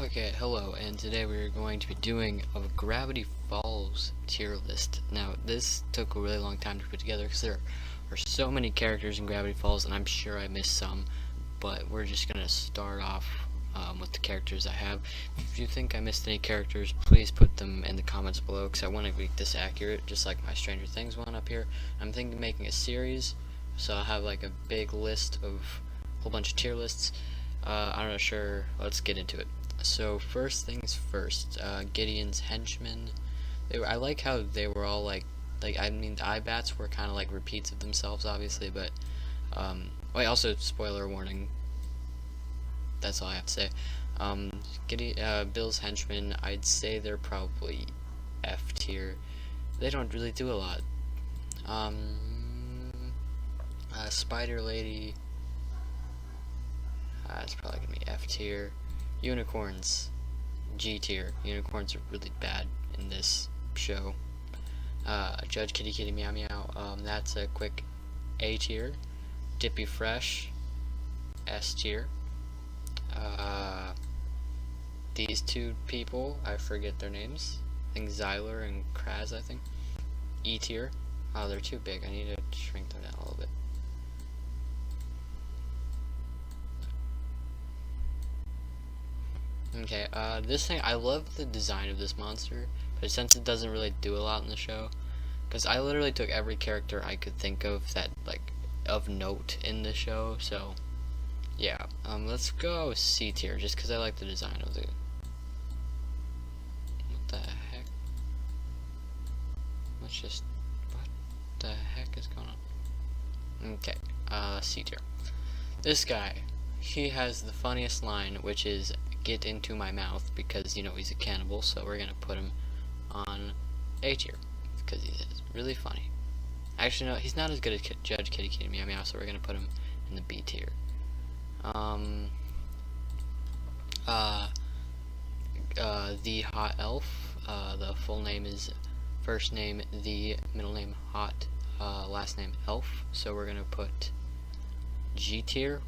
Okay, hello, and today we're going to be doing a Gravity Falls tier list. Now, this took a really long time to put together because there are so many characters in Gravity Falls, and I'm sure I missed some, but we're just going to start off with the characters I have. If you think I missed any characters, please put them in the comments below, because I want to make this accurate, just like my Stranger Things one up here. I'm thinking of making a series, so I'll have like a big list of a whole bunch of tier lists. I'm not sure. Let's get into it. So first things first, Gideon's henchmen. I like how they were all I mean, the Eyebats were kind of like repeats of themselves, obviously, but wait, also spoiler warning. That's all I have to say. Bill's henchmen, I'd say they're probably F tier. They don't really do a lot. Spider Lady. It's probably gonna be F tier. Unicorns, G tier. Unicorns are really bad in this show. Judge Kitty Kitty Meow Meow, that's a quick A tier. Dippy Fresh, S tier. These two people, I forget their names. I think Xyler and Kraz, I think. E tier. Oh, they're too big. I need to shrink them down a little bit. Okay, this thing, I love the design of this monster, but since it doesn't really do a lot in the show, because I literally took every character I could think of that, like, of note in the show, so, yeah, let's go C tier, just because I like the design of the, what the heck, what the heck is going on? Okay, C tier. This guy, he has the funniest line, which is, "Get into my mouth," because, you know, he's a cannibal, so we're gonna put him on A tier, because he's really funny. Actually, no, he's not as good as Judge Kitty Kitty Meow Meow, so we're gonna put him in the B tier. The Hot Elf, the full name is first name The, middle name Hot, last name Elf, so we're gonna put G tier,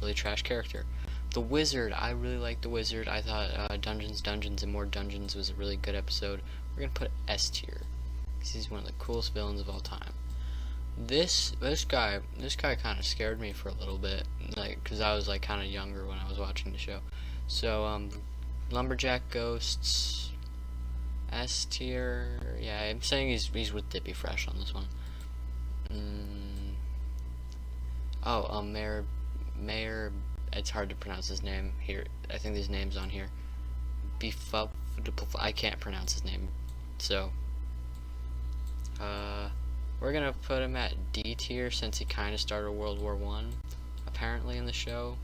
really trash character. The Wizard, I really like the Wizard. I thought Dungeons and More Dungeons was a really good episode. We're gonna put S tier, because he's one of the coolest villains of all time. This guy kind of scared me for a little bit, like, because I was like kind of younger when I was watching the show. So Lumberjack Ghosts, S tier. Yeah, I'm saying he's with Dippy Fresh on this one. Mayor. It's hard to pronounce his name here. I think his name's on here. I can't pronounce his name. So, we're gonna put him at D tier since he kind of started World War I, apparently, in the show.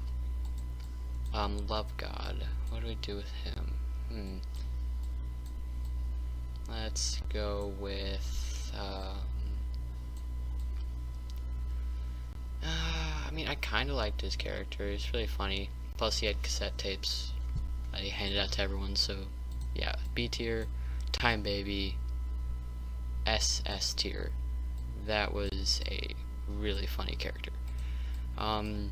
Love God. What do we do with him? Let's go with, I mean, I kind of liked his character. He's really funny. Plus, he had cassette tapes that he handed out to everyone. So, yeah, B tier. Time Baby, S tier. That was a really funny character. The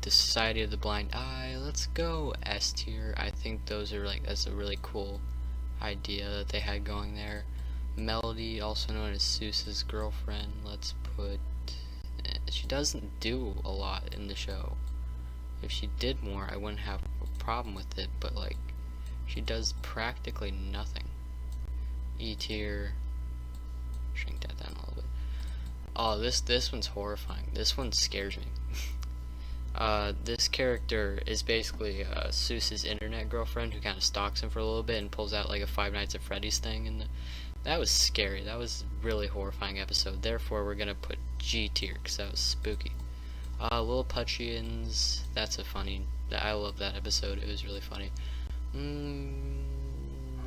Society of the Blind Eye. Let's go S tier. I think that's a really cool idea that they had going there. Melody, also known as Seuss's girlfriend. Let's put. She doesn't do a lot in the show. If she did more, I wouldn't have a problem with it, but like, she does practically nothing. E tier. Shrink that down a little bit. Oh, this one's horrifying. This one scares me. This character is basically Seuss's internet girlfriend who kind of stalks him for a little bit and pulls out like a Five Nights at Freddy's thing, and that was scary. That was a really horrifying episode. Therefore, we're gonna put G tier because that was spooky. Lilliputians. That's a funny. I love that episode. It was really funny.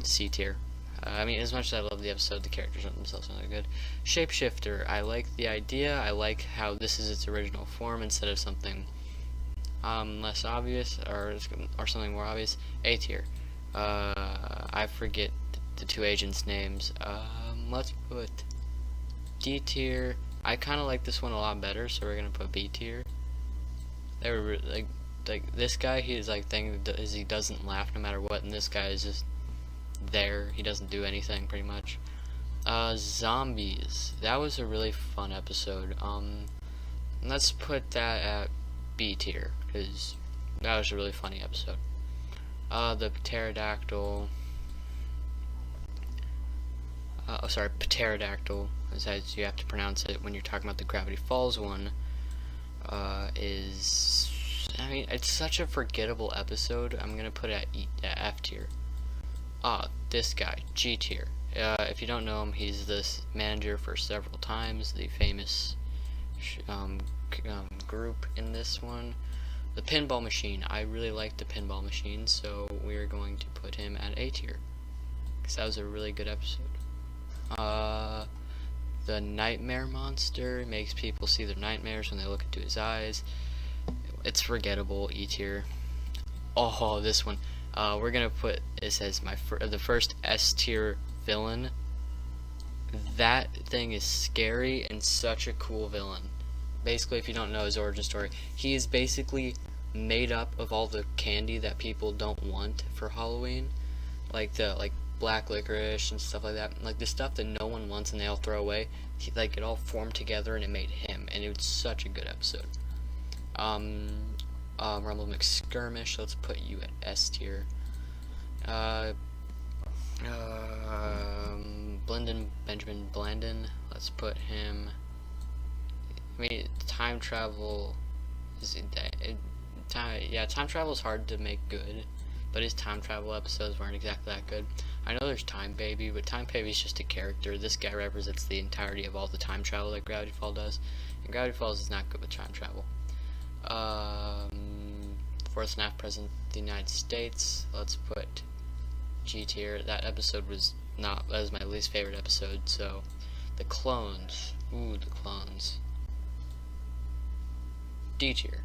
C tier. I mean, as much as I love the episode, the characters themselves are not good. Shapeshifter. I like the idea. I like how this is its original form instead of something less obvious or something more obvious. A tier. I forget the two agents' names. Let's put D tier. I kind of like this one a lot better, so we're gonna put B tier. They were like like this guy, his like thing is he doesn't laugh no matter what, and this guy is just there. He doesn't do anything pretty much. Zombies. That was a really fun episode. Let's put that at B tier because that was a really funny episode. The pterodactyl. Pterodactyl, as you have to pronounce it when you're talking about the Gravity Falls one, is, I mean, it's such a forgettable episode. I'm gonna put it at F tier. This guy, G tier. If you don't know him, he's this manager for Several Times, the famous group in this one. The Pinball Machine. I really like the Pinball Machine, so we're going to put him at A tier because that was a really good episode. The Nightmare Monster makes people see their nightmares when they look into his eyes. It's forgettable, E tier. Oh, this one. We're gonna put this as the first S tier villain. That thing is scary and such a cool villain. Basically, if you don't know his origin story, he is basically made up of all the candy that people don't want for Halloween, like black licorice and stuff like that, like the stuff that no one wants and they all throw away. Like it all formed together and it made him, and it was such a good episode. Rumble McSkirmish, let's put you at S tier. Benjamin Blandon, let's put him. I mean, time travel time travel is hard to make good, but his time travel episodes weren't exactly that good. I know there's Time Baby, but Time Baby is just a character. This guy represents the entirety of all the time travel that Gravity Falls does, and Gravity Falls is not good with time travel. Fourth NAF President of the United States, let's put G tier. That episode was that was my least favorite episode, so the clones. Ooh, the clones. D tier.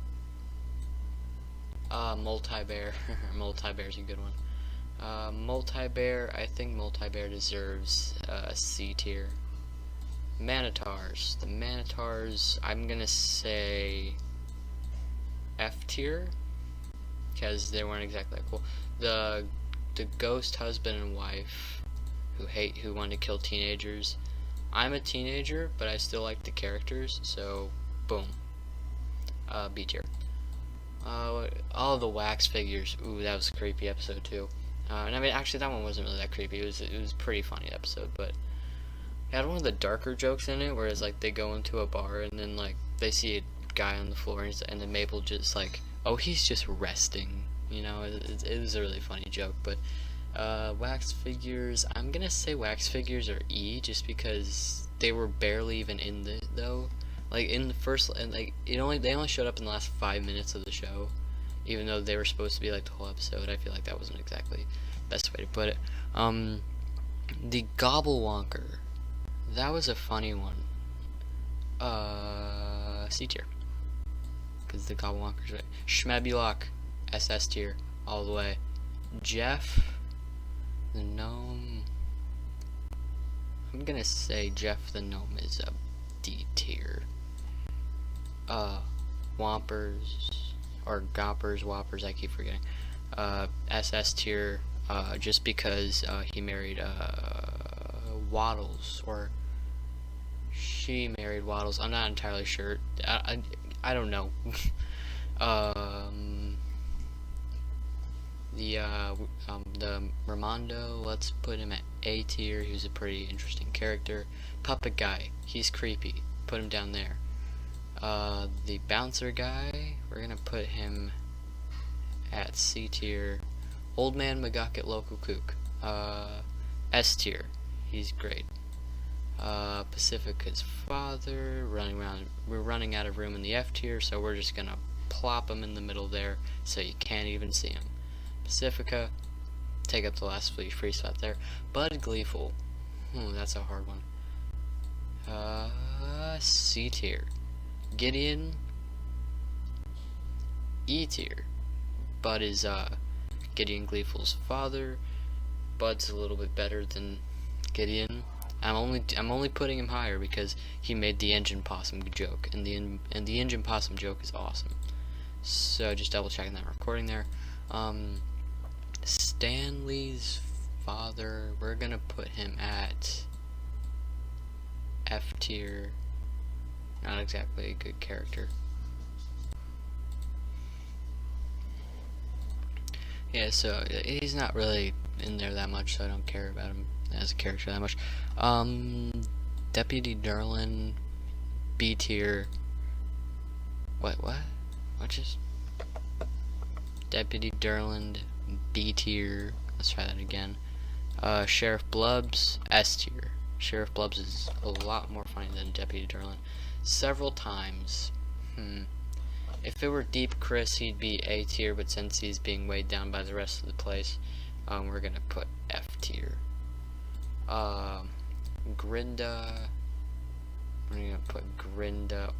Multi-Bear. Multi-Bear's a good one. Multi-Bear, I think Multi-Bear deserves C tier. Manitars. The Manitars, I'm gonna say F tier, because they weren't exactly that cool. The ghost husband and wife who want to kill teenagers. I'm a teenager, but I still like the characters, so boom. B tier. All the wax figures. Ooh, that was a creepy episode too. And I mean, actually, that one wasn't really that creepy. It was a pretty funny episode, but it had one of the darker jokes in it, where it's like they go into a bar and then like they see a guy on the floor and then Mabel just like, oh, he's just resting. You know, it was a really funny joke. But wax figures, I'm gonna say wax figures are E, just because they were barely even in the though. Like in the first, and like they only showed up in the last 5 minutes of the show, even though they were supposed to be like the whole episode. I feel like that wasn't exactly the best way to put it. The Gobblewonker, that was a funny one. C tier, because the Gobblewonker's right. Schmebulok, SS tier, all the way. Jeff the Gnome, I'm gonna say Jeff the Gnome is a D tier. Whompers, or Goppers, Whoppers, I keep forgetting. SS tier, just because he married Waddles, or she married Waddles. I'm not entirely sure. I don't know. The Ramondo, let's put him at A tier. He was a pretty interesting character. Puppet Guy, he's creepy. Put him down there. The Bouncer Guy, we're gonna put him at C tier. Old Man McGucket Local Kook, S tier. He's great. Pacifica's father, we're running out of room in the F tier, so we're just gonna plop him in the middle there so you can't even see him. Pacifica, take up the last free spot there. Bud Gleeful, that's a hard one. C tier. Gideon, E tier. Bud is Gideon Gleeful's father. Bud's a little bit better than Gideon. I'm only putting him higher because he made the Engine Possum joke, and the Engine Possum joke is awesome. So just double checking that recording there. Stanley's father, we're gonna put him at F tier. Not exactly a good character. Yeah, so he's not really in there that much, so I don't care about him as a character that much. Deputy Derlin, B tier. What just Deputy Derland, B tier. Let's try that again. Sheriff Blubbs, S tier. Sheriff Blubbs is a lot more funny than Deputy Derland. Several times. If it were Deep Chris, he'd be A tier, but since he's being weighed down by the rest of the place, we're gonna put F tier. Grinda, we're gonna put Grinda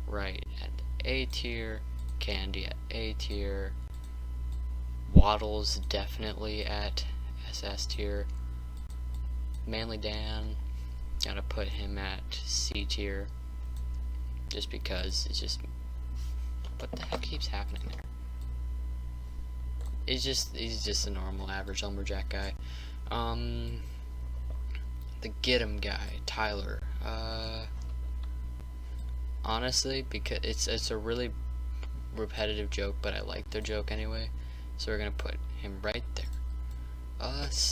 right at A tier. Candy at A tier. Waddles definitely at SS tier. Manly Dan, gotta put him at C tier. Just because it's just, what the heck keeps happening there? He's just a normal average lumberjack guy. The Get 'em guy, Tyler. Honestly, because it's a really repetitive joke, but I like the joke anyway, so we're gonna put him right there.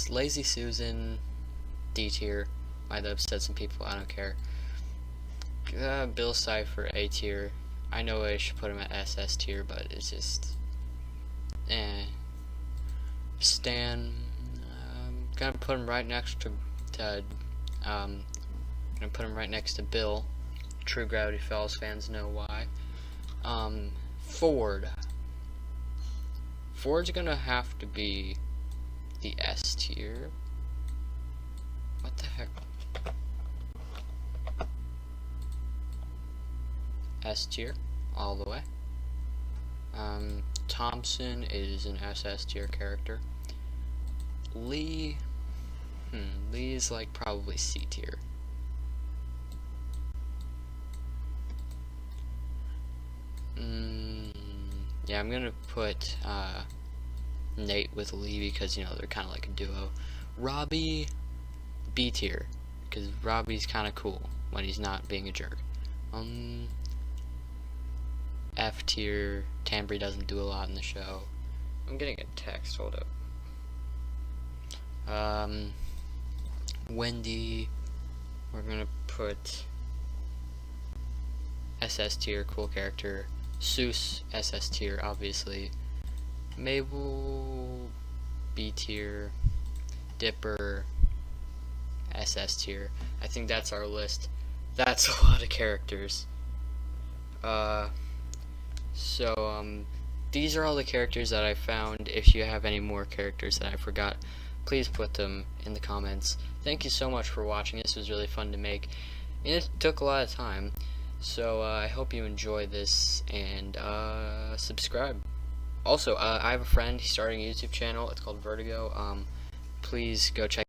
Lazy Susan, D tier. Might have upset some people, I don't care. Bill Cipher, A tier. I know I should put him at SS tier, but it's just Stan, gonna put him right next to gonna put him right next to Bill. True Gravity Falls fans know why. Ford's gonna have to be the S tier. What the heck? S tier all the way. Thompson is an SS tier character. Lee is like probably C tier. Yeah, I'm gonna put Nate with Lee because, you know, they're kind of like a duo. Robbie, B tier, because Robbie's kind of cool when he's not being a jerk. F tier, Tambry doesn't do a lot in the show. I'm getting a text, hold up. Wendy, we're gonna put SS tier, cool character. Seuss, SS tier, obviously. Mabel, B tier. Dipper, SS tier. I think that's our list. That's a lot of characters. These are all the characters that I found. If you have any more characters that I forgot, please put them in the comments. Thank you so much for watching. This was really fun to make, and it took a lot of time. So I hope you enjoy this, and subscribe. Also, I have a friend. He's starting a YouTube channel. It's called Vertigo. Please go check